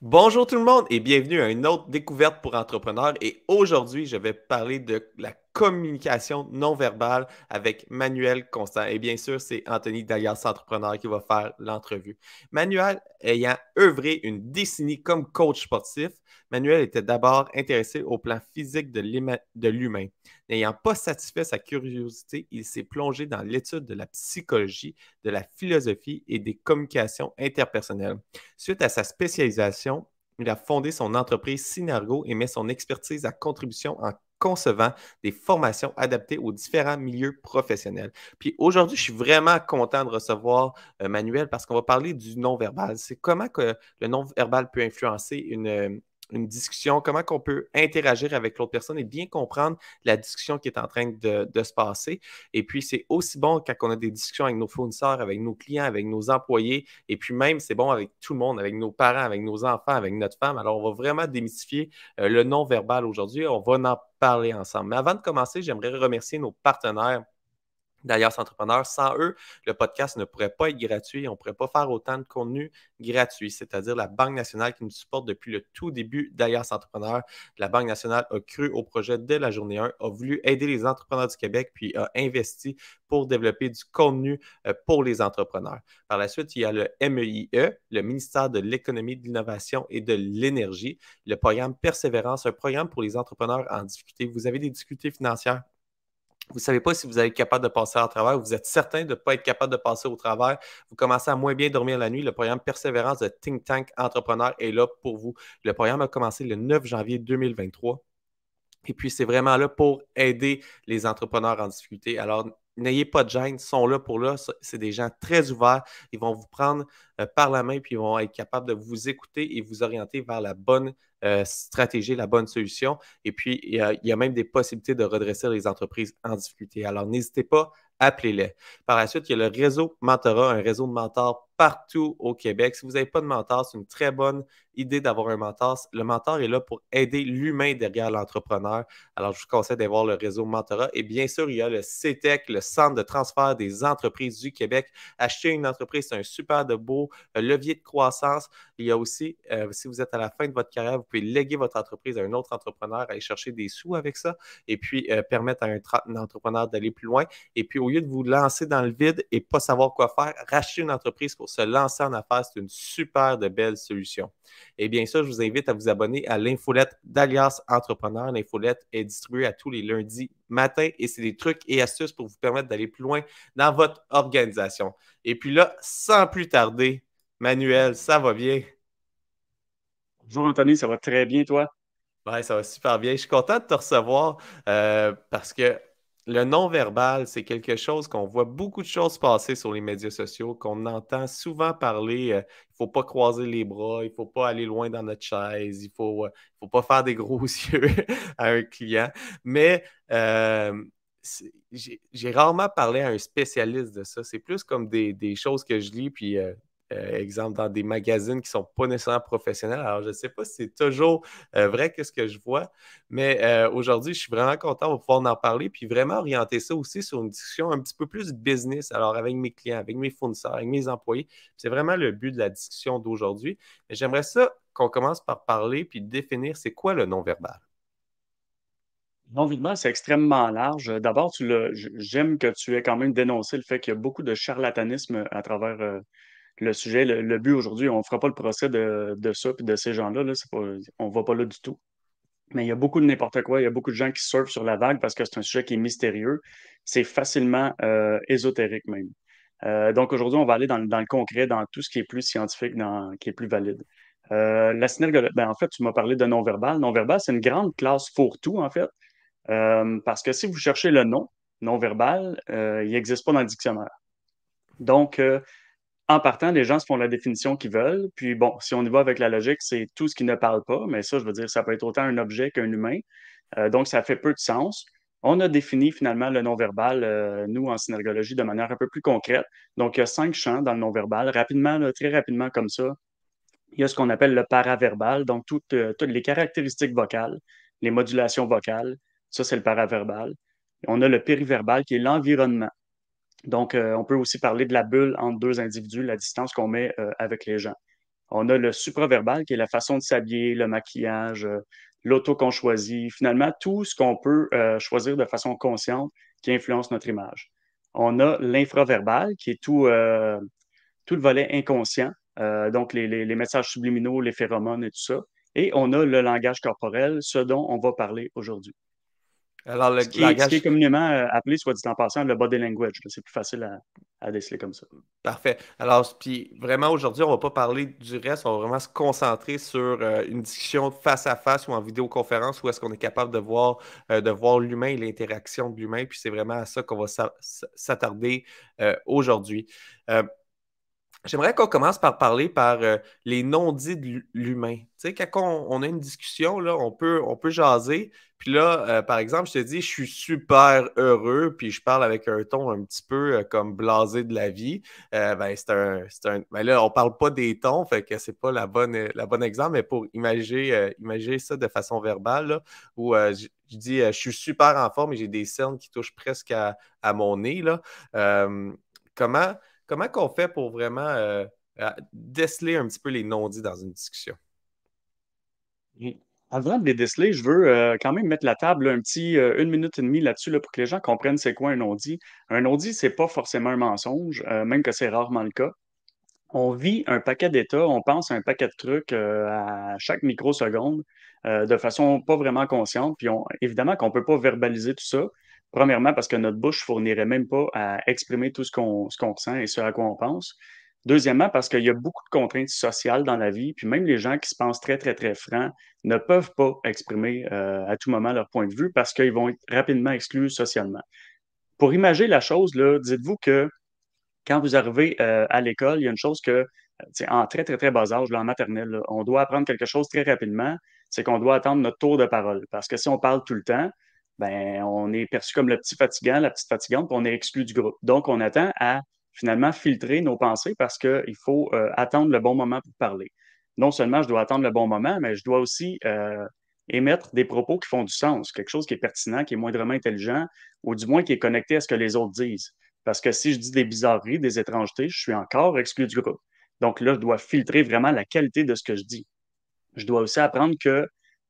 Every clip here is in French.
Bonjour tout le monde et bienvenue à une autre découverte pour entrepreneurs. Et aujourd'hui, je vais parler de la communication non verbale avec Manuel Constant. Et bien sûr, c'est Anthony d'Alias Entrepreneur qui va faire l'entrevue. Manuel, ayant œuvré une décennie comme coach sportif, Manuel était d'abord intéressé au plan physique de l'humain. N'ayant pas satisfait sa curiosité, il s'est plongé dans l'étude de la psychologie, de la philosophie et des communications interpersonnelles. Suite à sa spécialisation, il a fondé son entreprise Synergo et met son expertise à contribution en concevant des formations adaptées aux différents milieux professionnels. Puis aujourd'hui, je suis vraiment content de recevoir Manuel parce qu'on va parler du non-verbal. C'est comment que le non-verbal peut influencer une discussion, comment qu'on peut interagir avec l'autre personne et bien comprendre la discussion qui est en train de se passer. Et puis, c'est aussi bon quand on a des discussions avec nos fournisseurs, avec nos clients, avec nos employés, et puis même, c'est bon avec tout le monde, avec nos parents, avec nos enfants, avec notre femme. Alors, on va vraiment démystifier le non-verbal aujourd'hui. On va en parler ensemble. Mais avant de commencer, j'aimerais remercier nos partenaires d'Alias Entrepreneurs. Sans eux, le podcast ne pourrait pas être gratuit. On ne pourrait pas faire autant de contenu gratuit, c'est-à-dire la Banque nationale qui nous supporte depuis le tout début d'Alias Entrepreneurs. La Banque nationale a cru au projet dès la journée 1, a voulu aider les entrepreneurs du Québec, puis a investi pour développer du contenu pour les entrepreneurs. Par la suite, il y a le MEIE, le ministère de l'Économie, de l'Innovation et de l'Énergie, le programme Persévérance, un programme pour les entrepreneurs en difficulté. Vous avez des difficultés financières? Vous ne savez pas si vous allez être capable de passer à travers, vous êtes certain de ne pas être capable de passer au travers, vous commencez à moins bien dormir la nuit, le programme Persévérance de Think Tank Entrepreneur est là pour vous. Le programme a commencé le 9 janvier 2023. Et puis, c'est vraiment là pour aider les entrepreneurs en difficulté. Alors, n'ayez pas de gêne, ils sont là pour là. C'est des gens très ouverts. Ils vont vous prendre par la main, puis ils vont être capables de vous écouter et vous orienter vers la bonne stratégie, la bonne solution. Et puis, il y a même des possibilités de redresser les entreprises en difficulté. Alors, n'hésitez pas, appelez-les. Par la suite, il y a le réseau Mentorat, un réseau de mentors partout au Québec. Si vous n'avez pas de mentor, c'est une très bonne idée d'avoir un mentor. Le mentor est là pour aider l'humain derrière l'entrepreneur. Alors, je vous conseille d'aller voir le réseau Mentorat. Et bien sûr, il y a le CETEC, le Centre de transfert des entreprises du Québec. Acheter une entreprise, c'est un super de beau levier de croissance. Il y a aussi, si vous êtes à la fin de votre carrière, vous pouvez léguer votre entreprise à un autre entrepreneur, aller chercher des sous avec ça et puis permettre à un entrepreneur d'aller plus loin. Et puis, au lieu de vous lancer dans le vide et pas savoir quoi faire, racheter une entreprise pour se lancer en affaires, c'est une super de belle solution. Et bien sûr, je vous invite à vous abonner à l'infolette d'Alias Entrepreneur. L'infolette est distribuée à tous les lundis matin et c'est des trucs et astuces pour vous permettre d'aller plus loin dans votre organisation. Et puis là, sans plus tarder, Manuel, ça va bien? Bonjour Anthony, ça va très bien toi? Ouais, ça va super bien. Je suis content de te recevoir parce que le non-verbal, c'est quelque chose qu'on voit beaucoup de choses passer sur les médias sociaux, qu'on entend souvent parler. Il ne faut pas croiser les bras, il ne faut pas aller loin dans notre chaise, il faut pas faire des gros yeux à un client. Mais j'ai rarement parlé à un spécialiste de ça. C'est plus comme des choses que je lis, puis exemple, dans des magazines qui ne sont pas nécessairement professionnels. Alors, je ne sais pas si c'est toujours vrai que ce que je vois. Mais aujourd'hui, je suis vraiment content de pouvoir en parler puis vraiment orienter ça aussi sur une discussion un petit peu plus business, alors avec mes clients, avec mes fournisseurs, avec mes employés. C'est vraiment le but de la discussion d'aujourd'hui. Mais j'aimerais ça qu'on commence par parler puis définir c'est quoi le non-verbal. Non, c'est extrêmement large. D'abord, j'aime que tu aies quand même dénoncé le fait qu'il y a beaucoup de charlatanisme à travers le sujet. Le but aujourd'hui, on ne fera pas le procès de ça et de ces gens-là. Là, c'est pas, on ne va pas là du tout. Mais il y a beaucoup de n'importe quoi. Il y a beaucoup de gens qui surfent sur la vague parce que c'est un sujet qui est mystérieux. C'est facilement ésotérique même. Donc aujourd'hui, on va aller dans le concret, dans tout ce qui est plus scientifique, qui est plus valide. La synergologie, ben, en fait, tu m'as parlé de non-verbal. Non-verbal, c'est une grande classe fourre-tout, en fait. Parce que si vous cherchez le nom non-verbal, il n'existe pas dans le dictionnaire. Donc, en partant, les gens se font la définition qu'ils veulent. Puis bon, si on y va avec la logique, c'est tout ce qui ne parle pas. Mais ça, je veux dire, ça peut être autant un objet qu'un humain. Donc, ça fait peu de sens. On a défini finalement le non-verbal, nous, en synergologie, de manière un peu plus concrète. Donc, il y a 5 champs dans le non-verbal. Rapidement, là, très rapidement comme ça, il y a ce qu'on appelle le paraverbal, donc toutes les caractéristiques vocales, les modulations vocales, ça c'est le paraverbal. On a le périverbal qui est l'environnement. Donc, on peut aussi parler de la bulle entre deux individus, la distance qu'on met avec les gens. On a le supraverbal, qui est la façon de s'habiller, le maquillage, l'auto qu'on choisit, finalement, tout ce qu'on peut choisir de façon consciente qui influence notre image. On a l'infraverbal, qui est tout le volet inconscient, donc les messages subliminaux, les phéromones et tout ça. Et on a le langage corporel, ce dont on va parler aujourd'hui. Alors, le Ce qui est langage. communément appelé, soit dit en passant, le body language. C'est plus facile à déceler comme ça. Parfait. Alors, puis vraiment aujourd'hui, on va pas parler du reste, on va vraiment se concentrer sur une discussion face à face ou en vidéoconférence où est-ce qu'on est capable de voir l'humain et l'interaction de l'humain. Puis c'est vraiment à ça qu'on va s'attarder aujourd'hui. Euh, J'aimerais qu'on commence par parler par les non-dits de l'humain. Tu sais, quand on a une discussion, là, on peut jaser. Puis là, par exemple, je te dis, je suis super heureux, puis je parle avec un ton un petit peu comme blasé de la vie. Ben, ben là, on parle pas des tons, fait que c'est pas la bonne exemple, mais pour imaginer ça de façon verbale, là, où je dis, je suis super en forme et j'ai des cernes qui touchent presque à mon nez, là. Euh, comment Comment qu'on fait pour vraiment déceler un petit peu les non-dits dans une discussion? Et avant de les déceler, je veux quand même mettre la table là, un petit 1 minute et demie là-dessus là, pour que les gens comprennent c'est quoi un non-dit. Un non-dit, c'est pas forcément un mensonge, même que c'est rarement le cas. On vit un paquet d'états, on pense à un paquet de trucs à chaque microseconde de façon pas vraiment consciente. Puis évidemment qu'on peut pas verbaliser tout ça. Premièrement, parce que notre bouche fournirait même pas à exprimer tout ce qu'on ressent et ce à quoi on pense. Deuxièmement, parce qu'il y a beaucoup de contraintes sociales dans la vie, puis même les gens qui se pensent très, très, très francs ne peuvent pas exprimer à tout moment leur point de vue parce qu'ils vont être rapidement exclus socialement. Pour imager la chose, là, dites-vous que quand vous arrivez à l'école, il y a une chose que, en très, très, très bas âge, là, en maternelle, là, on doit apprendre quelque chose très rapidement, c'est qu'on doit attendre notre tour de parole. Parce que si on parle tout le temps, ben, on est perçu comme le petit fatigant, la petite fatigante, puis on est exclu du groupe. Donc, on attend à finalement filtrer nos pensées parce qu'il faut attendre le bon moment pour parler. Non seulement je dois attendre le bon moment, mais je dois aussi émettre des propos qui font du sens, quelque chose qui est pertinent, qui est moindrement intelligent, ou du moins qui est connecté à ce que les autres disent. Parce que si je dis des bizarreries, des étrangetés, je suis encore exclu du groupe. Donc là, je dois filtrer vraiment la qualité de ce que je dis. Je dois aussi apprendre que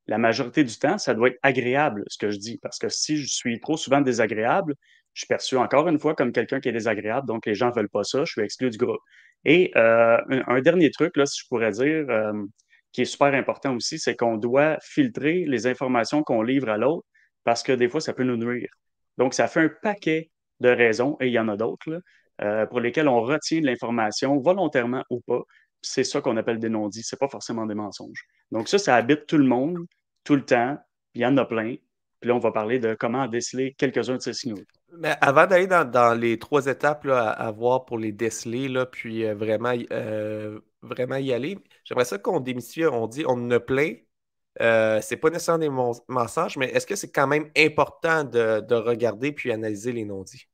la majorité du temps, ça doit être agréable ce que je dis. Parce que si je suis trop souvent désagréable, je suis perçu encore une fois comme quelqu'un qui est désagréable. Donc les gens ne veulent pas ça, je suis exclu du groupe. Et un dernier truc, là, si je pourrais dire, qui est super important aussi, c'est qu'on doit filtrer les informations qu'on livre à l'autre parce que des fois, ça peut nous nuire. Donc, ça fait un paquet de raisons, et il y en a d'autres, là, pour lesquelles on retient de l'information volontairement ou pas. C'est ça qu'on appelle des non-dits. C'est pas forcément des mensonges. Donc ça habite tout le monde, tout le temps. Il y en a plein. Puis là, on va parler de comment déceler quelques-uns de ces signaux. Mais avant d'aller dans les trois étapes là, à voir pour les déceler, là, puis vraiment y aller, j'aimerais ça qu'on démystifie, on dit on ne plaint. C'est pas nécessairement des mensonges, mais est-ce que c'est quand même important de regarder puis analyser les non-dits?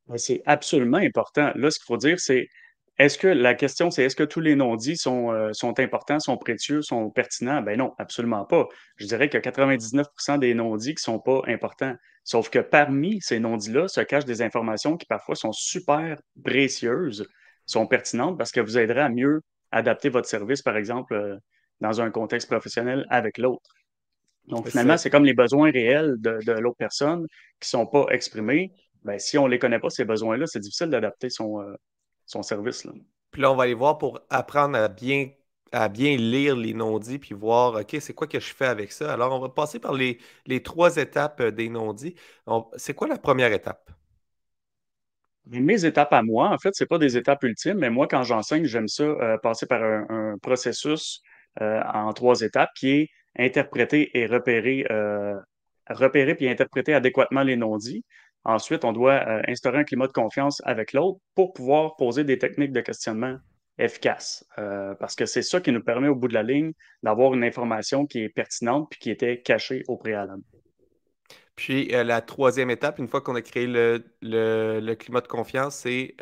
Ouais, c'est absolument important. Là, ce qu'il faut dire, c'est la question, c'est est-ce que tous les non-dits sont importants, sont précieux, sont pertinents? Ben non, absolument pas. Je dirais que 99% des non-dits qui sont pas importants. Sauf que parmi ces non-dits-là se cachent des informations qui parfois sont super précieuses, sont pertinentes parce que vous aiderez à mieux adapter votre service, par exemple, dans un contexte professionnel avec l'autre. Donc, finalement, C'est- c'est comme les besoins réels de l'autre personne qui ne sont pas exprimés. Ben, si on ne les connaît pas, ces besoins-là, c'est difficile d'adapter son service, là. Puis là, on va aller voir pour apprendre à bien lire les non-dits, puis voir, OK, c'est quoi que je fais avec ça? Alors, on va passer par les trois étapes des non-dits. C'est quoi la première étape? Mais mes étapes à moi, en fait, c'est pas des étapes ultimes, mais moi, quand j'enseigne, j'aime ça passer par un processus en 3 étapes qui est interpréter et repérer puis interpréter adéquatement les non-dits. Ensuite, on doit instaurer un climat de confiance avec l'autre pour pouvoir poser des techniques de questionnement efficaces. Parce que c'est ça qui nous permet, au bout de la ligne, d'avoir une information qui est pertinente puis qui était cachée au préalable. Puis la troisième étape, une fois qu'on a créé le climat de confiance, c'est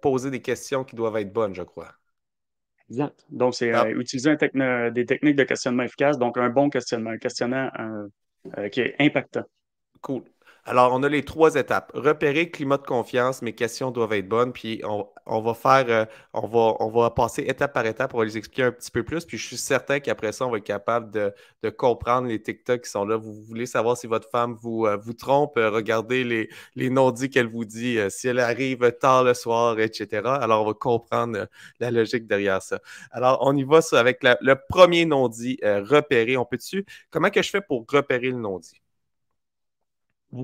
poser des questions qui doivent être bonnes, je crois. Exact. Donc, c'est Ah, utiliser des techniques de questionnement efficaces, donc un bon questionnement, un questionnement qui est impactant. cool. Alors, on a les trois étapes. Repérer, climat de confiance, mes questions doivent être bonnes, puis on va faire, on va passer étape par étape, on va les expliquer un petit peu plus, puis je suis certain qu'après ça, on va être capable de comprendre les TikTok qui sont là. Vous voulez savoir si votre femme vous trompe, regardez les non-dits qu'elle vous dit, si elle arrive tard le soir, etc. Alors, on va comprendre la logique derrière ça. Alors, on y va ça, avec le premier non-dit, repérer. Comment que je fais pour repérer le non-dit?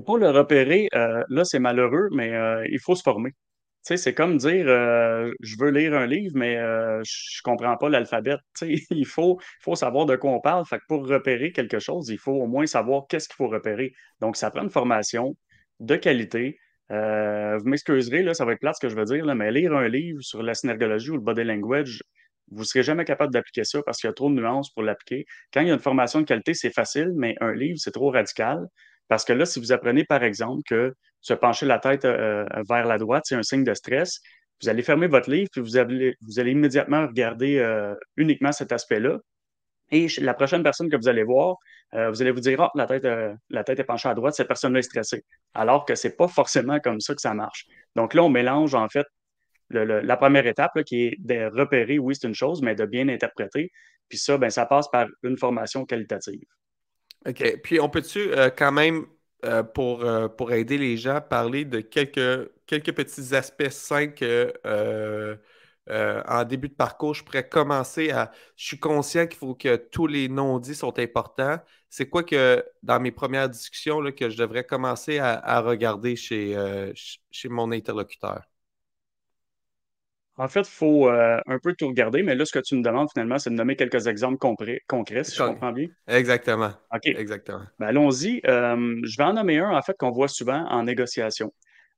Pour le repérer, là, c'est malheureux, mais il faut se former. Tu sais, c'est comme dire je veux lire un livre, mais je comprends pas l'alphabet. Tu sais, il faut savoir de quoi on parle. Fait que pour repérer quelque chose, il faut au moins savoir qu'est-ce qu'il faut repérer. Donc, ça prend une formation de qualité. Vous m'excuserez, là, ça va être plate ce que je veux dire, là, mais lire un livre sur la synergologie ou le body language, vous ne serez jamais capable d'appliquer ça parce qu'il y a trop de nuances pour l'appliquer. Quand il y a une formation de qualité, c'est facile, mais un livre, c'est trop radical. Parce que là, si vous apprenez, par exemple, que se pencher la tête vers la droite, c'est un signe de stress, vous allez fermer votre livre, puis vous allez immédiatement regarder uniquement cet aspect-là. Et la prochaine personne que vous allez voir, vous allez vous dire, ah, la tête est penchée à droite, cette personne-là est stressée. Alors que c'est pas forcément comme ça que ça marche. Donc là, on mélange, en fait, la première étape, là, qui est de repérer, oui, c'est une chose, mais de bien interpréter. Puis ça, ben, ça passe par une formation qualitative. OK. Puis on peut-tu quand même, pour aider les gens, parler de quelques petits aspects sains que en début de parcours, je pourrais commencer à. Je suis conscient qu'il faut que tous les non-dits sont importants. C'est quoi que dans mes premières discussions là, que je devrais commencer à regarder chez mon interlocuteur? En fait, il faut un peu tout regarder, mais là, ce que tu me demandes finalement, c'est de nommer quelques exemples concrets, si je Con- comprends bien. Exactement. OK. Exactement. Ben, allons-y. Je vais en nommer un, en fait, qu'on voit souvent en négociation.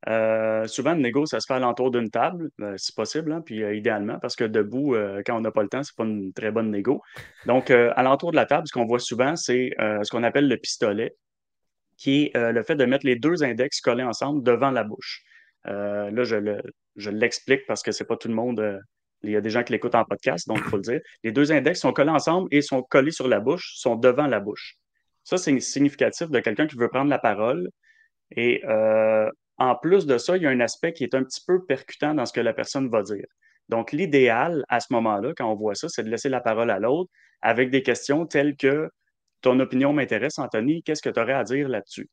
Souvent, le négo, ça se fait alentour d'une table, si possible, hein, puis idéalement, parce que debout, quand on n'a pas le temps, c'est pas une très bonne négo. Donc, alentour de la table, ce qu'on voit souvent, c'est ce qu'on appelle le pistolet, qui est le fait de mettre les deux index collés ensemble devant la bouche. Là, je l'explique parce que c'est pas tout le monde. Il y a des gens qui l'écoutent en podcast, donc il faut le dire. Les deux index sont collés ensemble et sont collés sur la bouche, sont devant la bouche. Ça, c'est significatif de quelqu'un qui veut prendre la parole. Et en plus de ça, il y a un aspect qui est un petit peu percutant dans ce que la personne va dire. Donc, l'idéal à ce moment-là, quand on voit ça, c'est de laisser la parole à l'autre avec des questions telles que ton opinion m'intéresse, Anthony, qu'est-ce que tu aurais à dire là-dessus?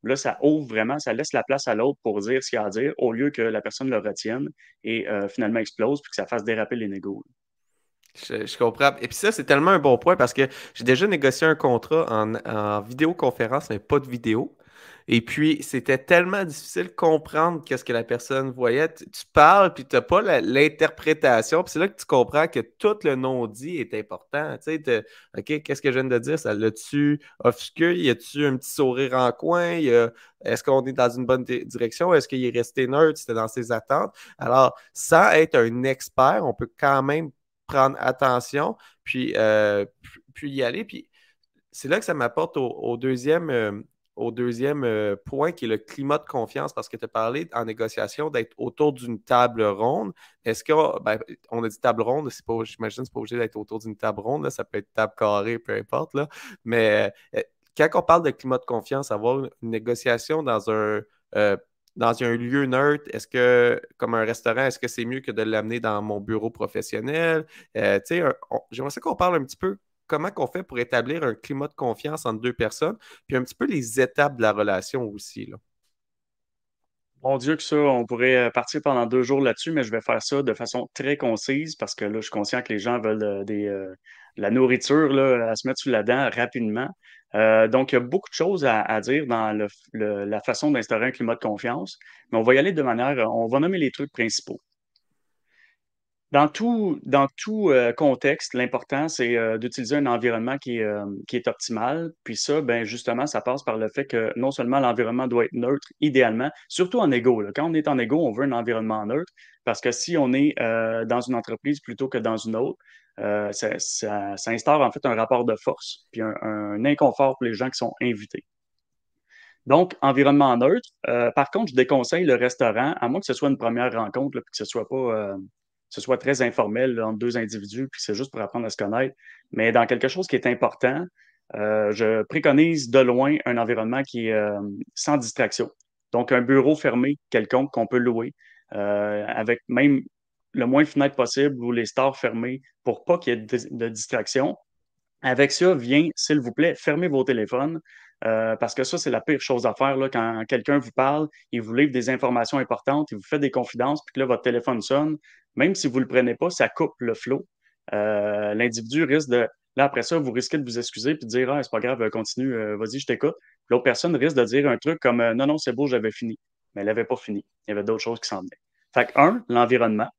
Là, ça ouvre vraiment, ça laisse la place à l'autre pour dire ce qu'il a à dire au lieu que la personne le retienne et finalement explose puis que ça fasse déraper les négos. Je comprends. Et puis ça, c'est tellement un bon point parce que j'ai déjà négocié un contrat en vidéoconférence, mais pas de vidéo. Et puis, c'était tellement difficile de comprendre qu'est-ce que la personne voyait. Tu parles, puis tu n'as pas l'interprétation. Puis c'est là que tu comprends que tout le non-dit est important. Tu sais, OK, qu'est-ce que je viens de dire? Ça l'a-tu offusqué? Y a-tu un petit sourire en coin? Est-ce qu'on est dans une bonne direction? Est-ce qu'il est resté neutre? C'était dans ses attentes? Alors, sans être un expert, on peut quand même prendre attention, puis y aller. Puis c'est là que ça m'apporte au deuxième point qui est le climat de confiance, parce que tu as parlé en négociation d'être autour d'une table ronde. Est-ce qu'on ben, on a dit table ronde, c'est pas, j'imagine que c'est pas obligé d'être autour d'une table ronde, là, ça peut être table carrée, peu importe. Là. Mais quand on parle de climat de confiance, avoir une négociation euh, dans un lieu neutre, est-ce que, comme un restaurant, est-ce que c'est mieux que de l'amener dans mon bureau professionnel? Tu sais, j'aimerais ça qu'on parle un petit peu comment qu'on fait pour établir un climat de confiance entre deux personnes, puis un petit peu les étapes de la relation aussi, là. Mon Dieu, que ça, on pourrait partir pendant 2 jours là-dessus, mais je vais faire ça de façon très concise parce que là, je suis conscient que les gens veulent de la nourriture là, à se mettre sous la dent rapidement. Donc, il y a beaucoup de choses à dire dans la façon d'instaurer un climat de confiance, mais on va y aller de manière, on va nommer les trucs principaux. Dans tout contexte, l'important, c'est d'utiliser un environnement qui est optimal. Puis ça, ben, justement, ça passe par le fait que non seulement l'environnement doit être neutre, idéalement, surtout en égo. Là. Quand on est en égo, on veut un environnement neutre parce que si on est dans une entreprise plutôt que dans une autre, ça instaure en fait un rapport de force puis un inconfort pour les gens qui sont invités. Donc, environnement neutre. Par contre, je déconseille le restaurant, à moins que ce soit une première rencontre, là, puis que ce soit très informel là, entre deux individus, puis que c'est juste pour apprendre à se connaître. Mais dans quelque chose qui est important, je préconise de loin un environnement qui est sans distraction. Donc, un bureau fermé quelconque qu'on peut louer, avec même le moins de fenêtres possible ou les stores fermés pour pas qu'il y ait de distraction. Avec ça, vient, s'il vous plaît, fermez vos téléphones, parce que ça, c'est la pire chose à faire là, quand quelqu'un vous parle, il vous livre des informations importantes, il vous fait des confidences, puis que là, votre téléphone sonne. Même si vous ne le prenez pas, ça coupe le flow. L'individu risque de. Là, après ça, vous risquez de vous excuser puis de dire: Ah, c'est pas grave, continue, vas-y, je t'écoute. L'autre personne risque de dire un truc comme Non, non, c'est beau, j'avais fini. Mais elle n'avait pas fini. Il y avait d'autres choses qui s'en venaient. Fait que, un, l'environnement.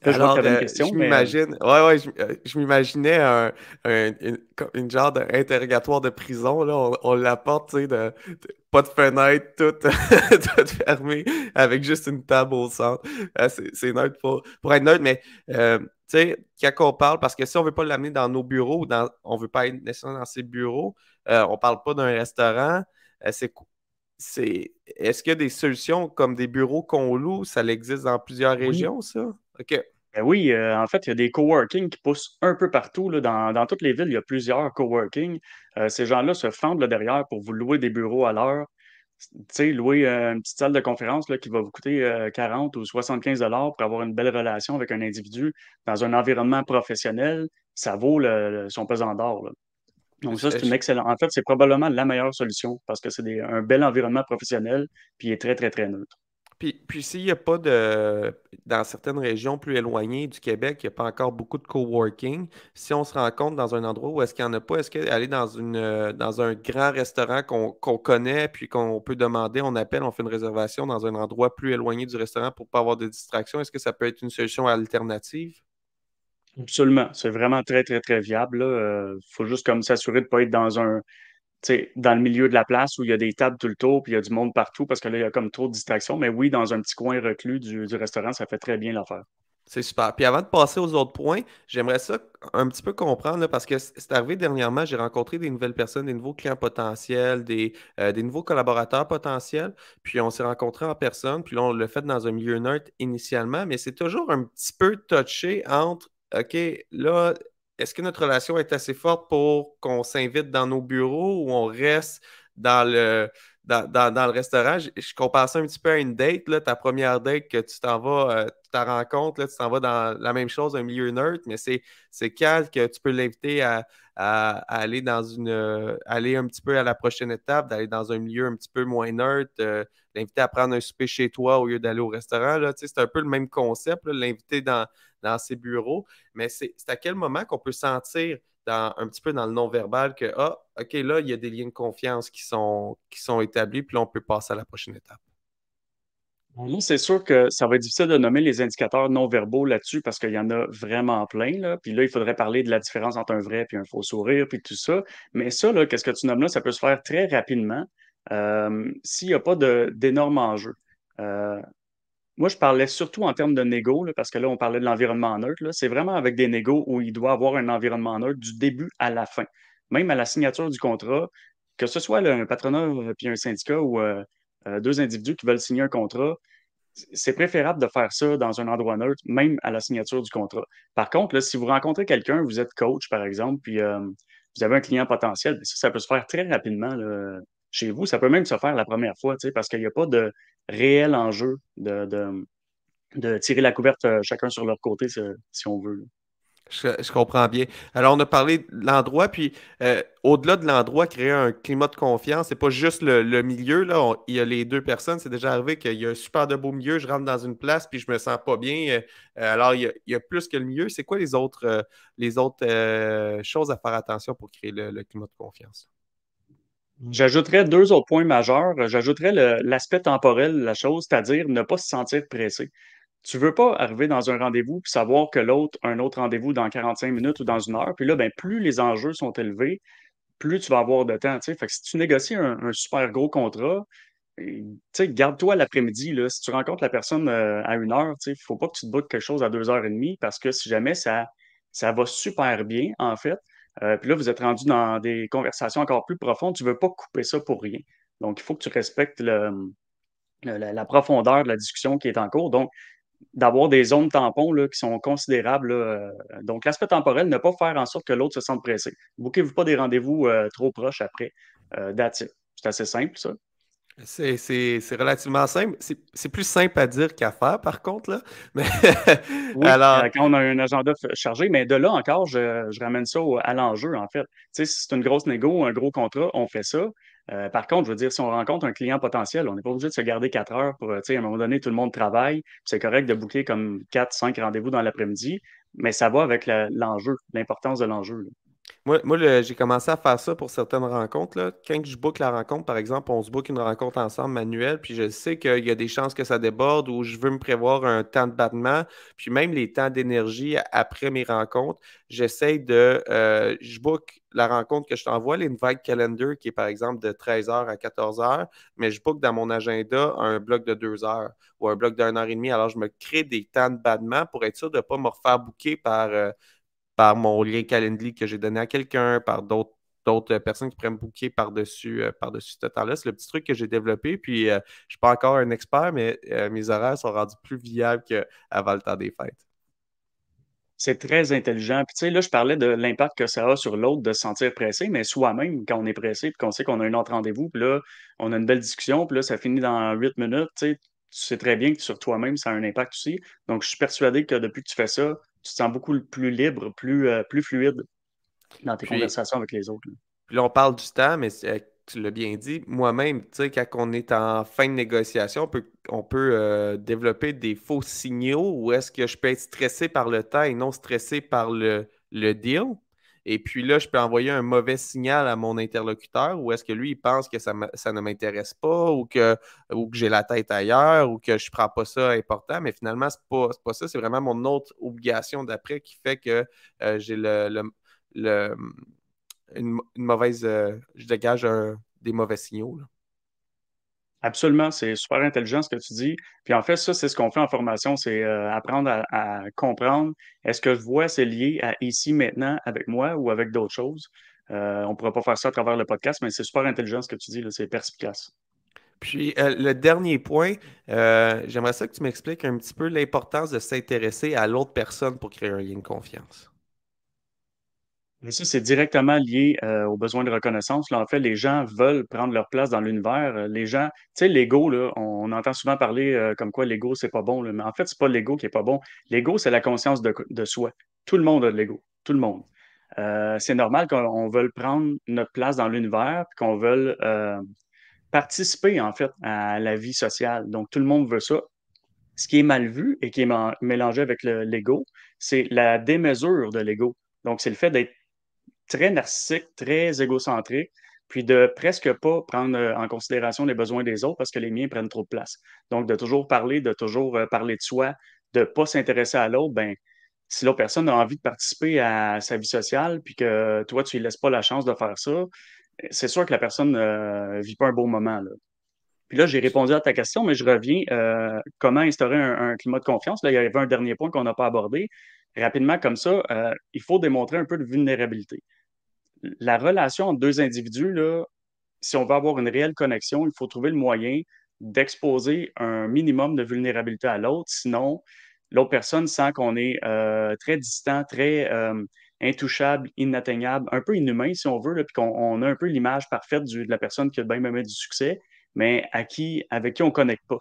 Là, je vois que tu Alors, avais une question, je mais m'imagine, je m'imaginais une genre d'interrogatoire de prison, là, on l'apporte, tu sais, pas de fenêtre, tout, tout fermé, avec juste une table au centre. C'est neutre pour être neutre, mais, tu sais, quand on parle, parce que si on veut pas l'amener dans nos bureaux, on veut pas être nécessairement dans ses bureaux, on parle pas d'un restaurant, est-ce qu'il y a des solutions comme des bureaux qu'on loue, ça existe dans plusieurs oui. régions, ça? OK. Ben oui, en fait, il y a des coworking qui poussent un peu partout, là, dans toutes les villes, il y a plusieurs coworking. Ces gens-là se fendent là derrière pour vous louer des bureaux à l'heure. Tu sais, louer une petite salle de conférence là, qui va vous coûter 40 ou 75 pour avoir une belle relation avec un individu dans un environnement professionnel, ça vaut son pesant d'or, là. Donc ça, c'est une excellente. En fait, c'est probablement la meilleure solution parce que c'est un bel environnement professionnel, puis il est très, très, très neutre. Puis s'il n'y a pas de... Dans certaines régions plus éloignées du Québec, il n'y a pas encore beaucoup de coworking. Si on se rencontre dans un endroit où est-ce qu'il n'y en a pas, est-ce qu'aller dans un grand restaurant qu'on connaît, puis qu'on peut demander, on appelle, on fait une réservation dans un endroit plus éloigné du restaurant pour ne pas avoir de distraction, est-ce que ça peut être une solution alternative? Absolument. C'est vraiment très, très, très viable, là. Faut juste comme s'assurer de ne pas être tu sais, dans le milieu de la place où il y a des tables tout le tour, puis il y a du monde partout, parce que là, il y a comme trop de distractions. Mais oui, dans un petit coin reclus du restaurant, ça fait très bien l'affaire. C'est super. Puis avant de passer aux autres points, j'aimerais ça un petit peu comprendre, là, parce que c'est arrivé dernièrement, j'ai rencontré des nouvelles personnes, des nouveaux clients potentiels, des nouveaux collaborateurs potentiels, puis on s'est rencontrés en personne, puis là, on l'a fait dans un milieu neutre initialement, mais c'est toujours un petit peu touché entre, OK, là, est-ce que notre relation est assez forte pour qu'on s'invite dans nos bureaux ou on reste dans dans le restaurant? Je compare ça un petit peu à une date, là, ta première date que tu t'en vas, ta rencontre, là, tu t'en vas dans la même chose, un milieu neutre, mais c'est Cal que tu peux l'inviter à aller aller un petit peu à la prochaine étape, d'aller dans un milieu un petit peu moins neutre, l'inviter à prendre un souper chez toi au lieu d'aller au restaurant. Là, tu sais, c'est un peu le même concept, là, l'inviter dans ses bureaux, mais c'est à quel moment qu'on peut sentir un petit peu dans le non-verbal que, ah, OK, là, il y a des liens de confiance qui sont établis, puis là, on peut passer à la prochaine étape. Moi, c'est sûr que ça va être difficile de nommer les indicateurs non verbaux là-dessus parce qu'il y en a vraiment plein, là. Puis là, il faudrait parler de la différence entre un vrai et un faux sourire, puis tout ça. Mais ça, là, qu'est-ce que tu nommes là, ça peut se faire très rapidement s'il n'y a pas d'énormes enjeux. Euh, Moi, je parlais surtout en termes de négo, là, parce que là, on parlait de l'environnement neutre, là. C'est vraiment avec des négos où il doit avoir un environnement neutre du début à la fin. Même à la signature du contrat, que ce soit là, un patronat puis un syndicat ou deux individus qui veulent signer un contrat, c'est préférable de faire ça dans un endroit neutre, même à la signature du contrat. Par contre, là, si vous rencontrez quelqu'un, vous êtes coach, par exemple, puis vous avez un client potentiel, bien, ça peut se faire très rapidement là, chez vous. Ça peut même se faire la première fois, tu sais, parce qu'il n'y a pas de réel enjeu de tirer la couverte chacun sur leur côté, si on veut, là. Je comprends bien. Alors, on a parlé de l'endroit, puis au-delà de l'endroit, créer un climat de confiance, c'est pas juste le milieu, là. Il y a les deux personnes. C'est déjà arrivé qu'il y a un super de beau milieu, je rentre dans une place, puis je me sens pas bien. Alors, il y a plus que le milieu. C'est quoi les autres choses à faire attention pour créer le climat de confiance? J'ajouterais deux autres points majeurs. J'ajouterais l'aspect temporel de la chose, c'est-à-dire ne pas se sentir pressé. Tu veux pas arriver dans un rendez-vous puis savoir que l'autre a un autre rendez-vous dans 45 minutes ou dans une heure. Puis là, ben, plus les enjeux sont élevés, plus tu vas avoir de temps. Tu sais. Fait que si tu négocies un super gros contrat, tu sais, garde-toi l'après-midi. Là. Si tu rencontres la personne à une heure, il ne faut pas que tu te bookes quelque chose à 2h30 parce que si jamais ça va super bien, en fait, puis là, vous êtes rendu dans des conversations encore plus profondes, tu ne veux pas couper ça pour rien. Donc, il faut que tu respectes la profondeur de la discussion qui est en cours. Donc, d'avoir des zones tampons là, qui sont considérables. Là, donc, l'aspect temporel, ne pas faire en sorte que l'autre se sente pressé. Bouquez-vous pas des rendez-vous trop proches après. That's it. C'est assez simple, ça. C'est relativement simple. C'est plus simple à dire qu'à faire, par contre, là. Mais Oui, alors, quand on a un agenda chargé, mais de là encore, je ramène ça à l'enjeu, en fait. Tu sais, si c'est une grosse négo, un gros contrat, on fait ça. Par contre, je veux dire, si on rencontre un client potentiel, on n'est pas obligé de se garder 4 heures pour, tu sais, à un moment donné, tout le monde travaille. C'est correct de booker comme 4, 5 rendez-vous dans l'après-midi, mais ça va avec l'enjeu, l'importance de l'enjeu, là. j'ai commencé à faire ça pour certaines rencontres, là. Quand je book la rencontre, par exemple, on se book une rencontre ensemble manuelle, puis je sais qu'il y a des chances que ça déborde ou je veux me prévoir un temps de battement, puis même les temps d'énergie après mes rencontres, j'essaie je book la rencontre que je t'envoie, l'invite calendar, qui est par exemple de 13h à 14h, mais je book dans mon agenda un bloc de 2 heures ou un bloc d'une heure et demie. Alors, je me crée des temps de battement pour être sûr de ne pas me refaire booker par mon lien Calendly que j'ai donné à quelqu'un, par d'autres personnes qui pourraient me booker par-dessus ce temps-là. C'est le petit truc que j'ai développé. Puis, je ne suis pas encore un expert, mais mes horaires sont rendus plus viables qu'avant le temps des fêtes. C'est très intelligent. Puis, tu sais, là, je parlais de l'impact que ça a sur l'autre de se sentir pressé, mais soi-même, quand on est pressé, puis qu'on sait qu'on a un autre rendez-vous, puis là, on a une belle discussion, puis là, ça finit dans 8 minutes, tu sais très bien que sur toi-même, ça a un impact aussi. Donc, je suis persuadé que depuis que tu fais ça, tu te sens beaucoup plus libre, plus fluide dans tes Puis, conversations avec les autres, là. Puis là, on parle du temps, mais tu l'as bien dit, moi-même, tu sais, quand on est en fin de négociation, on peut développer des faux signaux où est-ce que je peux être stressé par le temps et non stressé par le deal. Et puis là, je peux envoyer un mauvais signal à mon interlocuteur où est-ce que lui, il pense que ça ne m'intéresse pas ou que j'ai la tête ailleurs ou que je ne prends pas ça important. Mais finalement, c'est pas ça. C'est vraiment mon autre obligation d'après qui fait que j'ai le, une mauvaise. Je dégage des mauvais signaux, là. Absolument, c'est super intelligent ce que tu dis. Puis en fait, ça, c'est ce qu'on fait en formation, c'est apprendre à comprendre est-ce que je vois c'est lié à ici, maintenant, avec moi ou avec d'autres choses. On ne pourra pas faire ça à travers le podcast, mais c'est super intelligent ce que tu dis, là, c'est perspicace. Puis le dernier point, j'aimerais ça que tu m'expliques un petit peu l'importance de s'intéresser à l'autre personne pour créer un lien de confiance. Mais ça, c'est directement lié aux besoins de reconnaissance. Là, en fait, les gens veulent prendre leur place dans l'univers. Les gens, tu sais, l'ego, là, on entend souvent parler comme quoi l'ego, c'est pas bon, là, mais en fait, c'est pas l'ego qui est pas bon. L'ego, c'est la conscience de soi. Tout le monde a de l'ego. Tout le monde. C'est normal qu'on veuille prendre notre place dans l'univers, puis qu'on veuille participer, en fait, à la vie sociale. Donc, tout le monde veut ça. Ce qui est mal vu et qui est mélangé avec l'ego, c'est la démesure de l'ego. Donc, c'est le fait d'être très narcissique, très égocentrique, puis de presque pas prendre en considération les besoins des autres parce que les miens prennent trop de place. Donc, de toujours parler, de toujours parler de soi, de pas s'intéresser à l'autre, ben, si l'autre personne a envie de participer à sa vie sociale, puis que toi, tu lui laisses pas la chance de faire ça, c'est sûr que la personne vit pas un beau moment, là. Puis là, j'ai répondu à ta question, mais je reviens. Comment instaurer un climat de confiance? Là, il y avait un dernier point qu'on n'a pas abordé. Rapidement, comme ça, il faut démontrer un peu de vulnérabilité. La relation entre deux individus, là, si on veut avoir une réelle connexion, il faut trouver le moyen d'exposer un minimum de vulnérabilité à l'autre. Sinon, l'autre personne sent qu'on est très distant, très intouchable, inatteignable, un peu inhumain, si on veut, là, puis qu'on a un peu l'image parfaite de la personne qui a bien même du succès, mais avec qui on ne connecte pas.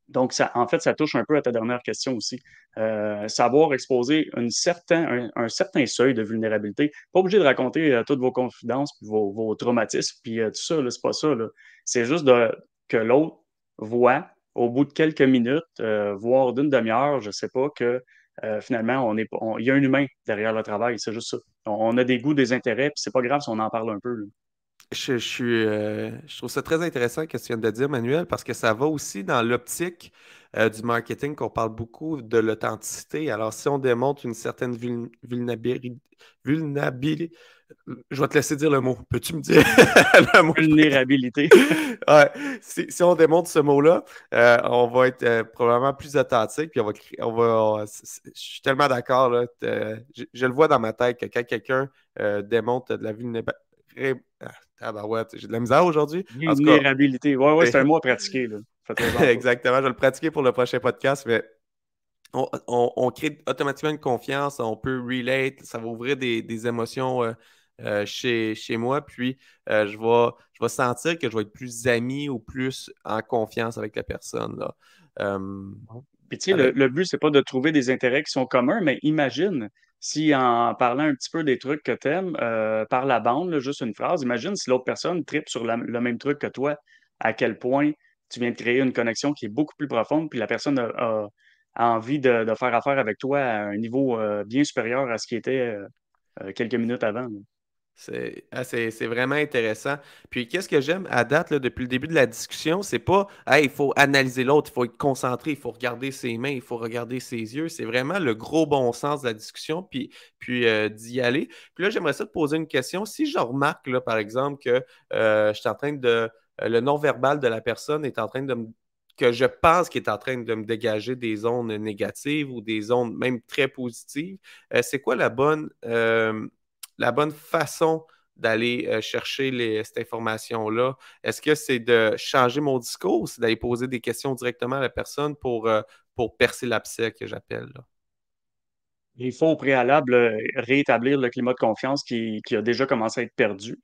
Donc, ça, en fait, ça touche un peu à ta dernière question aussi. Savoir exposer un certain seuil de vulnérabilité. Pas obligé de raconter toutes vos confidences, puis vos traumatismes, puis tout ça, là, c'est pas ça, là. C'est juste que l'autre voit, au bout de quelques minutes, voire d'une demi-heure, je sais pas, que finalement, il y a un humain derrière le travail, c'est juste ça. On a des goûts, des intérêts, puis c'est pas grave si on en parle un peu, là. Je trouve ça très intéressant ce que tu viens de dire, Manuel, parce que ça va aussi dans l'optique du marketing qu'on parle beaucoup de l'authenticité. Alors, si on démontre une certaine vulnérabilité, je vais te laisser dire le mot. Peux-tu me dire le mot? Vulnérabilité. Ouais. Si on démontre ce mot-là, on va être probablement plus authentique. Puis je suis tellement d'accord, là. Je le vois dans ma tête que quand quelqu'un démontre de la vulnérabilité. Ah, bah ouais, j'ai de la misère aujourd'hui. En tout cas, Vulnérabilité. Ouais, ouais, c'est un mot à pratiquer, là. Faites-toi en pas. exactement. Je vais le pratiquer pour le prochain podcast, mais on crée automatiquement une confiance, on peut relate, ça va ouvrir des émotions chez moi, puis je vais sentir que je vais être plus ami ou plus en confiance avec la personne, là. Euh, Ouais. Puis tu sais, avec, le but, c'est pas de trouver des intérêts qui sont communs, mais imagine si en parlant un petit peu des trucs que tu aimes, par la bande, là, juste une phrase, imagine si l'autre personne tripe sur le même truc que toi, à quel point tu viens de créer une connexion qui est beaucoup plus profonde, puis la personne a envie de faire affaire avec toi à un niveau bien supérieur à ce qui était quelques minutes avant, là. c'est vraiment intéressant. Puis, qu'est-ce que j'aime à date, là, depuis le début de la discussion, c'est pas, hey, il faut analyser l'autre, il faut être concentré, il faut regarder ses mains, il faut regarder ses yeux. C'est vraiment le gros bon sens de la discussion, puis d'y aller. Puis là, j'aimerais ça te poser une question. Si je remarque, là, par exemple, que je suis en train de. Le non-verbal de la personne est en train de me. Que je pense qu'il est en train de me dégager des ondes négatives ou des ondes même très positives, c'est quoi la bonne façon d'aller chercher cette information-là? Est-ce que c'est de changer mon discours ou c'est d'aller poser des questions directement à la personne pour percer l'abcès que j'appelle, là? Il faut au préalable rétablir le climat de confiance qui a déjà commencé à être perdu.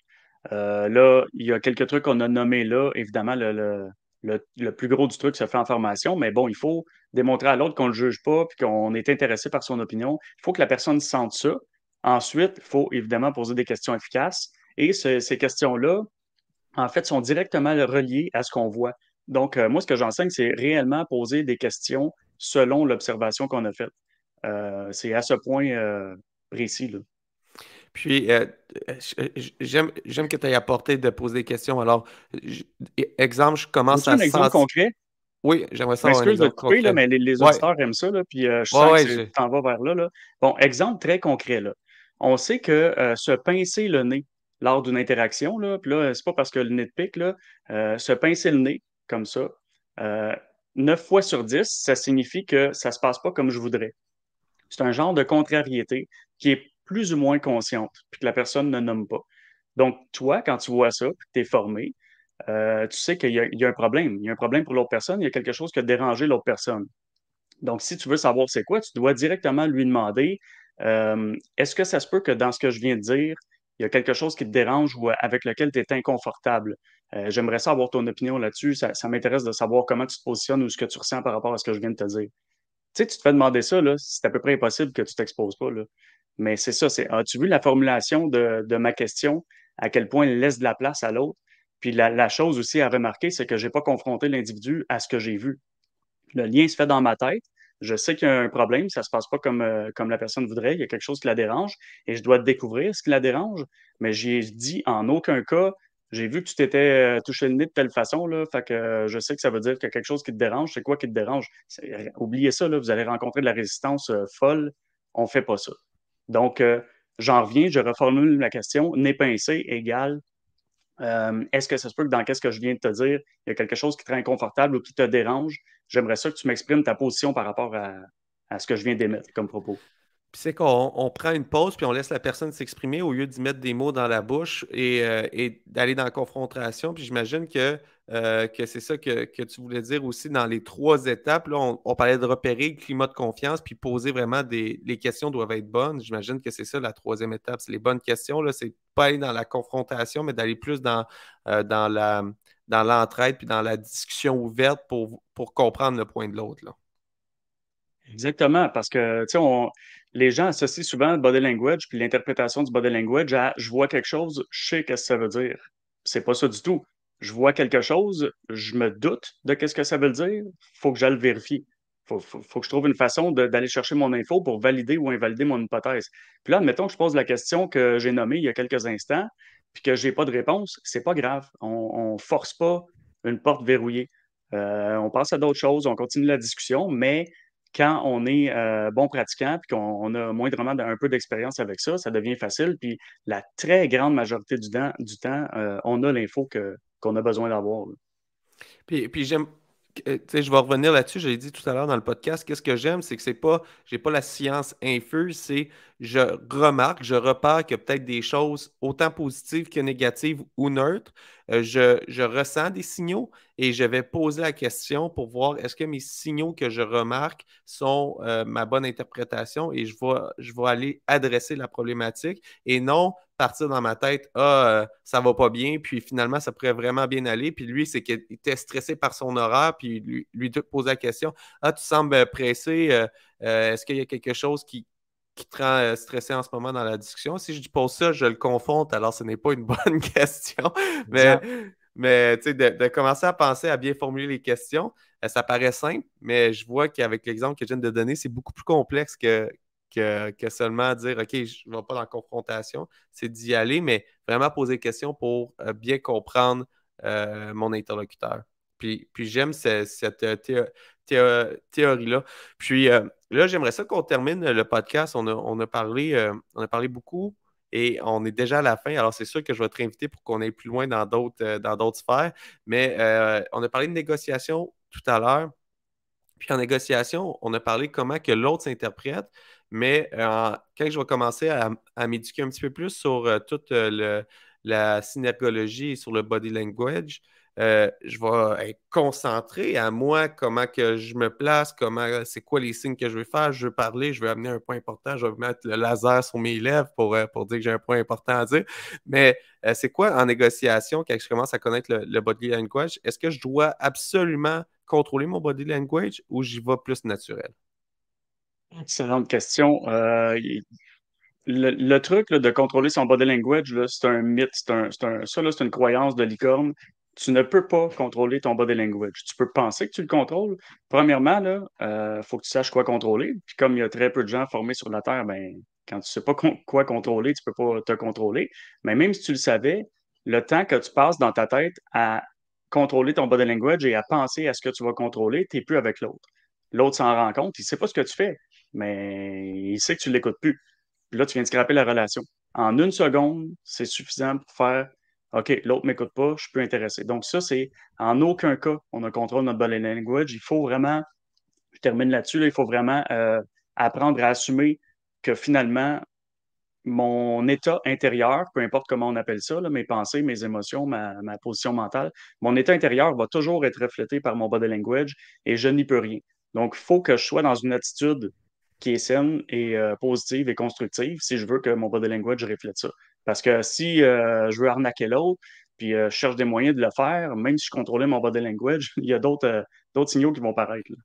Là, il y a quelques trucs qu'on a nommés là. Évidemment, le plus gros du truc se fait en formation, mais bon, il faut démontrer à l'autre qu'on ne le juge pas puis qu'on est intéressé par son opinion. Il faut que la personne sente ça. Ensuite, il faut évidemment poser des questions efficaces. Et ces questions-là, en fait, sont directement reliées à ce qu'on voit. Donc, moi, ce que j'enseigne, c'est réellement poser des questions selon l'observation qu'on a faite. C'est à ce point précis, là. Puis, j'aime que tu aies apporté de poser des questions. Alors, j- exemple, je commence Veux-tu à un exemple sentir. concret? Oui, j'aimerais Je ça avoir un m'excuse de te exemple couper, là, concret. mais les Ouais, auditeurs aiment ça, là, puis je ouais, sens que ouais, tu t'en vas vers là, là. Bon, exemple très concret, là. On sait que se pincer le nez lors d'une interaction, là, puis là, c'est pas parce que le nez te pique, là, se pincer le nez, comme ça, euh, 9 fois sur 10, ça signifie que ça se passe pas comme je voudrais. C'est un genre de contrariété qui est plus ou moins consciente, puis que la personne ne nomme pas. Donc, toi, quand tu vois ça, puis que tu es formé, tu sais qu'il y a un problème. Il y a un problème pour l'autre personne, il y a quelque chose qui a dérangé l'autre personne. Donc, si tu veux savoir c'est quoi, tu dois directement lui demander est-ce que ça se peut que dans ce que je viens de dire, il y a quelque chose qui te dérange ou avec lequel tu es inconfortable? J'aimerais savoir ton opinion là-dessus. Ça m'intéresse de savoir comment tu te positionnes ou ce que tu ressens par rapport à ce que je viens de te dire. Tu sais, tu te fais demander ça, là, c'est à peu près impossible que tu t'exposes pas, là. Mais c'est ça, c'est as-tu vu la formulation de ma question, à quel point elle laisse de la place à l'autre? Puis la chose aussi à remarquer, c'est que j'ai pas confronté l'individu à ce que j'ai vu. Le lien se fait dans ma tête. Je sais qu'il y a un problème, ça se passe pas comme la personne voudrait, il y a quelque chose qui la dérange et je dois découvrir ce qui la dérange, mais j'ai dit en aucun cas, j'ai vu que tu t'étais touché le nez de telle façon, là, fait que je sais que ça veut dire qu'il y a quelque chose qui te dérange. C'est quoi qui te dérange? Oubliez ça, là, vous allez rencontrer de la résistance folle. On fait pas ça. Donc, j'en reviens, je reformule la question. Nez pincé égale est-ce que ça se peut que dans qu'est-ce que je viens de te dire, il y a quelque chose qui te rend inconfortable ou qui te dérange? J'aimerais ça que tu m'exprimes ta position par rapport à ce que je viens d'émettre comme propos. puis c'est qu'on prend une pause, puis on laisse la personne s'exprimer au lieu d'y mettre des mots dans la bouche et d'aller dans la confrontation. Puis j'imagine que c'est ça que tu voulais dire aussi dans les trois étapes. Là, on parlait de repérer le climat de confiance, puis poser vraiment les questions doivent être bonnes. J'imagine que c'est ça la troisième étape. C'est les bonnes questions. Là, c'est pas aller dans la confrontation, mais d'aller plus dans l'entraide, puis dans la discussion ouverte pour comprendre le point de l'autre, là. Exactement, parce que, tu sais, les gens associent souvent le body language puis l'interprétation du body language à je vois quelque chose, je sais qu'est-ce que ça veut dire. C'est pas ça du tout. Je vois quelque chose, je me doute de qu'est-ce que ça veut dire, faut que j'aille le vérifier. Faut que je trouve une façon d'aller chercher mon info pour valider ou invalider mon hypothèse. Puis là, admettons que je pose la question que j'ai nommée il y a quelques instants, puis que j'ai pas de réponse, c'est pas grave. On force pas une porte verrouillée. On passe à d'autres choses, on continue la discussion, mais quand on est bon pratiquant puis qu'on a moindrement un peu d'expérience avec ça, ça devient facile. Puis la très grande majorité du temps on a l'info qu'on a besoin d'avoir, là. Puis j'aime, tu sais, je vais revenir là-dessus, je l'ai dit tout à l'heure dans le podcast, qu'est-ce que j'aime, c'est que j'ai pas la science infuse, c'est je remarque, je repère qu'il y a peut-être des choses autant positives que négatives ou neutres, je ressens des signaux et je vais poser la question pour voir est-ce que mes signaux que je remarque sont ma bonne interprétation et je vais aller adresser la problématique et non partir dans ma tête, ça va pas bien, puis finalement, ça pourrait vraiment bien aller. Puis lui, c'est qu'il était stressé par son horaire, puis lui poser la question, tu sembles pressé, est-ce qu'il y a quelque chose qui te rend stressé en ce moment dans la discussion? Si je pose ça, je le confronte, alors ce n'est pas une bonne question. Mais, Exact. mais tu sais, de commencer à penser à bien formuler les questions, ça paraît simple, mais je vois qu'avec l'exemple que je viens de donner, c'est beaucoup plus complexe que seulement dire OK, je ne vais pas dans la confrontation. C'est d'y aller, mais vraiment poser des questions pour bien comprendre mon interlocuteur. Puis j'aime cette théorie-là. Puis là, j'aimerais ça qu'on termine le podcast. On a parlé beaucoup et on est déjà à la fin. Alors, c'est sûr que je vais te réinviter pour qu'on aille plus loin dans d'autres sphères. Mais on a parlé de négociation tout à l'heure. Puis en négociation, on a parlé comment que l'autre s'interprète, mais quand je vais commencer à m'éduquer un petit peu plus sur toute la synergologie et sur le body language, je vais être concentré à moi, comment que je me place, c'est quoi les signes que je veux faire. Je veux parler, je veux amener un point important, je vais mettre le laser sur mes lèvres pour dire que j'ai un point important à dire. Mais c'est quoi en négociation, quand je commence à connaître le body language? Est-ce que je dois absolument contrôler mon body language ou j'y vais plus naturel? Excellente question. Le truc là, de contrôler son body language, là, c'est un mythe, ça, là, c'est une croyance de licorne. Tu ne peux pas contrôler ton body language. Tu peux penser que tu le contrôles. Premièrement, il faut que tu saches quoi contrôler. Puis comme il y a très peu de gens formés sur la Terre, ben, quand tu ne sais pas quoi contrôler, tu ne peux pas te contrôler. Mais même si tu le savais, le temps que tu passes dans ta tête à contrôler ton body language et à penser à ce que tu vas contrôler, tu n'es plus avec l'autre. L'autre s'en rend compte, il ne sait pas ce que tu fais, mais il sait que tu ne l'écoutes plus. Puis là, tu viens de scraper la relation. En une seconde, c'est suffisant pour faire OK, l'autre ne m'écoute pas, je suis plus intéressé. Donc, ça, c'est en aucun cas, on a contrôle de notre body language. Il faut vraiment, je termine là-dessus, là, il faut vraiment apprendre à assumer que finalement, mon état intérieur, peu importe comment on appelle ça, là, mes pensées, mes émotions, ma position mentale, mon état intérieur va toujours être reflété par mon body language et je n'y peux rien. Donc, il faut que je sois dans une attitude qui est saine et positive et constructive si je veux que mon body language reflète ça. Parce que si je veux arnaquer l'autre, puis je cherche des moyens de le faire, même si je contrôlais mon body language, il y a d'autres signaux qui vont paraître, là.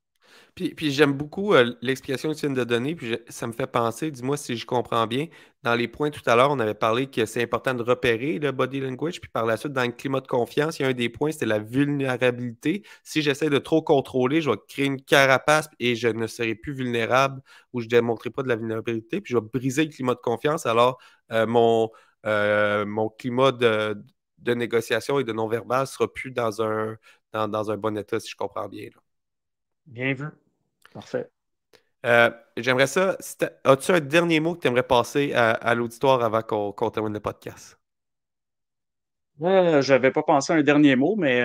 Puis j'aime beaucoup l'explication que tu viens de donner, puis ça me fait penser, dis-moi si je comprends bien, dans les points tout à l'heure, on avait parlé que c'est important de repérer le body language, puis par la suite, dans le climat de confiance, il y a un des points, c'était la vulnérabilité. Si j'essaie de trop contrôler, je vais créer une carapace et je ne serai plus vulnérable ou je ne démontrerai pas de la vulnérabilité, puis je vais briser le climat de confiance. Alors, mon climat de négociation et de non-verbal ne sera plus dans un bon état, si je comprends bien, là. Bien vu. Parfait. J'aimerais ça. As-tu un dernier mot que tu aimerais passer à l'auditoire avant qu'on termine le podcast? J'avais pas pensé à un dernier mot, mais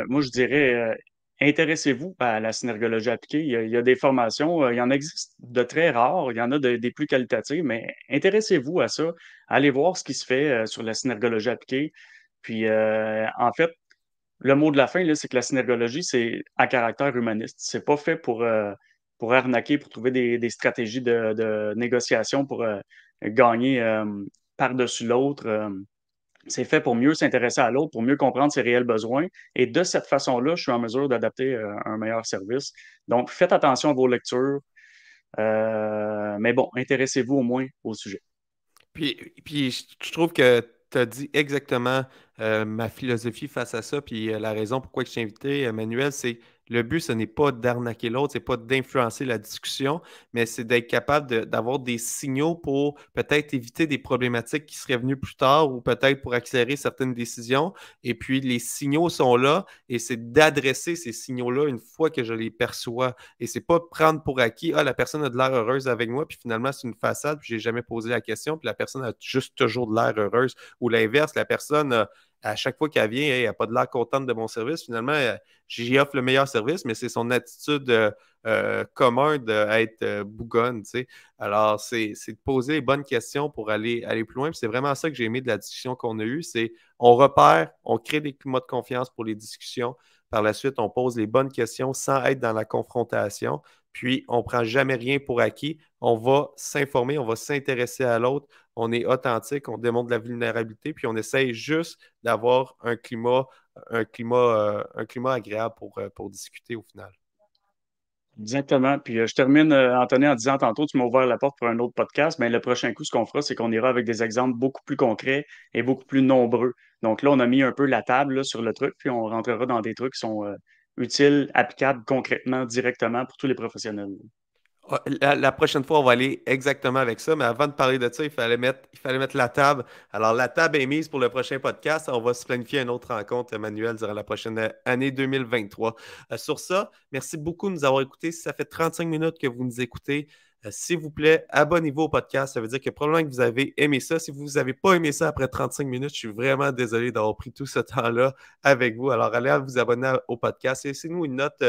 moi, je dirais intéressez-vous à la synergologie appliquée. Il y a des formations, il y en existe de très rares, il y en a des plus qualitatives, mais intéressez-vous à ça. Allez voir ce qui se fait sur la synergologie appliquée. Puis, en fait, le mot de la fin, là, c'est que la synergologie, c'est à caractère humaniste. C'est pas fait pour arnaquer, pour trouver des stratégies de négociation pour gagner par-dessus l'autre. C'est fait pour mieux s'intéresser à l'autre, pour mieux comprendre ses réels besoins. Et de cette façon-là, je suis en mesure d'adapter un meilleur service. Donc, faites attention à vos lectures. Mais bon, intéressez-vous au moins au sujet. Puis je trouve que tu as dit exactement ma philosophie face à ça. Puis la raison pourquoi je t'ai invité, Manuel, c'est le but, ce n'est pas d'arnaquer l'autre, c'est pas d'influencer la discussion, mais c'est d'être capable d'avoir des signaux pour peut-être éviter des problématiques qui seraient venues plus tard ou peut-être pour accélérer certaines décisions. Et puis les signaux sont là et c'est d'adresser ces signaux-là une fois que je les perçois. Et c'est pas prendre pour acquis, la personne a de l'air heureuse avec moi, puis finalement, c'est une façade, puis j'ai jamais posé la question, puis la personne a juste toujours de l'air heureuse. Ou l'inverse, la personne à chaque fois qu'elle vient, hey, elle n'a pas de l'air contente de mon service. Finalement, j'y offre le meilleur service, mais c'est son attitude commune d'être bougonne, tu sais. Alors, c'est de poser les bonnes questions pour aller plus loin. Puis c'est vraiment ça que j'ai aimé de la discussion qu'on a eue, c'est on repère, on crée des climats de confiance pour les discussions. Par la suite, on pose les bonnes questions sans être dans la confrontation. Puis, on ne prend jamais rien pour acquis. On va s'informer, on va s'intéresser à l'autre. On est authentique, on démontre de la vulnérabilité, puis on essaye juste d'avoir un climat agréable pour discuter au final. Exactement. Puis je termine, Anthony, en disant tantôt, tu m'as ouvert la porte pour un autre podcast, mais le prochain coup, ce qu'on fera, c'est qu'on ira avec des exemples beaucoup plus concrets et beaucoup plus nombreux. Donc là, on a mis un peu la table là, sur le truc, puis on rentrera dans des trucs qui sont utiles, applicables concrètement, directement pour tous les professionnels. La prochaine fois, on va aller exactement avec ça, mais avant de parler de ça, il fallait mettre la table. Alors, la table est mise pour le prochain podcast. On va se planifier une autre rencontre, Emmanuel, durant la prochaine année 2023. Sur ça, merci beaucoup de nous avoir écoutés. Si ça fait 35 minutes que vous nous écoutez, s'il vous plaît, abonnez-vous au podcast. Ça veut dire que probablement que vous avez aimé ça. Si vous n'avez pas aimé ça après 35 minutes, je suis vraiment désolé d'avoir pris tout ce temps-là avec vous. Alors, allez vous abonner au podcast. Laissez-nous une note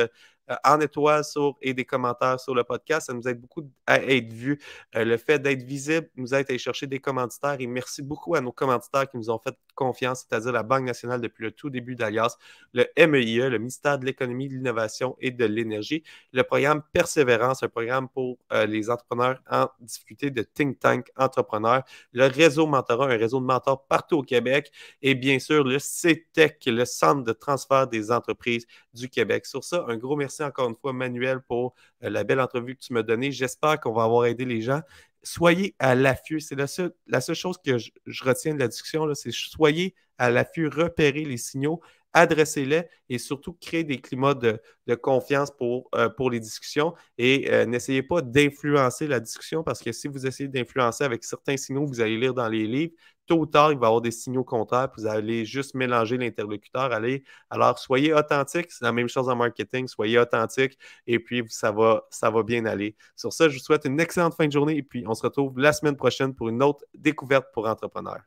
en étoiles et des commentaires sur le podcast. Ça nous aide beaucoup à être vus. Le fait d'être visible nous aide à aller chercher des commanditaires et merci beaucoup à nos commanditaires qui nous ont fait confiance, c'est-à-dire la Banque nationale depuis le tout début d'Alias, le MEIE, le ministère de l'Économie, de l'Innovation et de l'Énergie, le programme Persévérance, un programme pour les entrepreneurs en difficulté de think tank entrepreneurs, le réseau Mentorat, un réseau de mentors partout au Québec et bien sûr le CETEC, le Centre de transfert des entreprises du Québec. Sur ça, un gros merci encore une fois, Manuel, pour la belle entrevue que tu m'as donnée. J'espère qu'on va avoir aidé les gens. Soyez à l'affût. C'est la seule chose que je retiens de la discussion, là, c'est soyez à l'affût, repérez les signaux, adressez-les et surtout créez des climats de confiance pour les discussions et n'essayez pas d'influencer la discussion parce que si vous essayez d'influencer avec certains signaux que vous allez lire dans les livres, tôt ou tard, il va y avoir des signaux contraires, puis vous allez juste mélanger l'interlocuteur. Alors, soyez authentique, c'est la même chose en marketing, soyez authentique et puis ça va bien aller. Sur ça, je vous souhaite une excellente fin de journée et puis on se retrouve la semaine prochaine pour une autre découverte pour entrepreneurs.